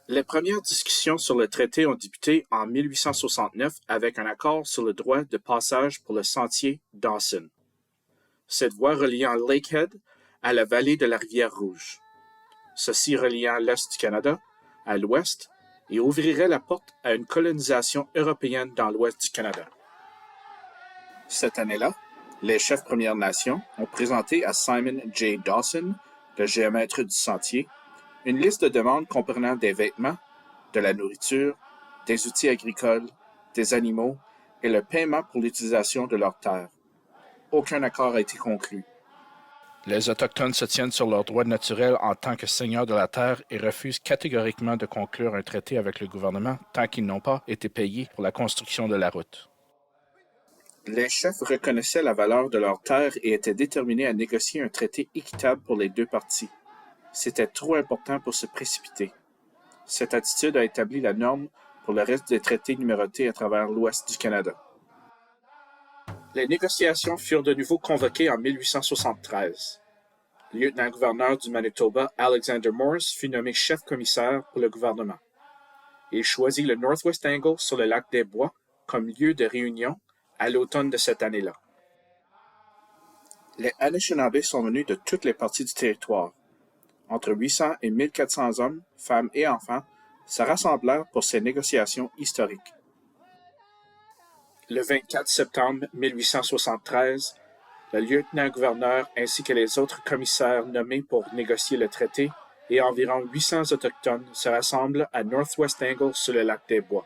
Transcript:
Les premières discussions sur le traité ont débuté en 1869 avec un accord sur le droit de passage pour le sentier Dawson, cette voie reliant Lakehead à la vallée de la rivière Rouge, ceci reliant l'Est du Canada à l'Ouest et ouvrirait la porte à une colonisation européenne dans l'Ouest du Canada. Cette année-là, les chefs Premières Nations ont présenté à Simon J. Dawson, le géomètre du sentier, une liste de demandes comprenant des vêtements, de la nourriture, des outils agricoles, des animaux et le paiement pour l'utilisation de leurs terres. Aucun accord a été conclu. Les Autochtones se tiennent sur leurs droits naturels en tant que seigneurs de la terre et refusent catégoriquement de conclure un traité avec le gouvernement tant qu'ils n'ont pas été payés pour la construction de la route. Les chefs reconnaissaient la valeur de leurs terres et étaient déterminés à négocier un traité équitable pour les deux parties. C'était trop important pour se précipiter. Cette attitude a établi la norme pour le reste des traités numérotés à travers l'Ouest du Canada. Les négociations furent de nouveau convoquées en 1873. Le lieutenant-gouverneur du Manitoba, Alexander Morris, fut nommé chef-commissaire pour le gouvernement. Il choisit le Northwest Angle sur le lac des Bois comme lieu de réunion à l'automne de cette année-là. Les Anishinaabe sont venus de toutes les parties du territoire. Entre 800 et 1400 hommes, femmes et enfants se rassemblèrent pour ces négociations historiques. Le 24 septembre 1873, le lieutenant-gouverneur ainsi que les autres commissaires nommés pour négocier le traité et environ 800 Autochtones se rassemblent à Northwest Angle sur le lac des Bois.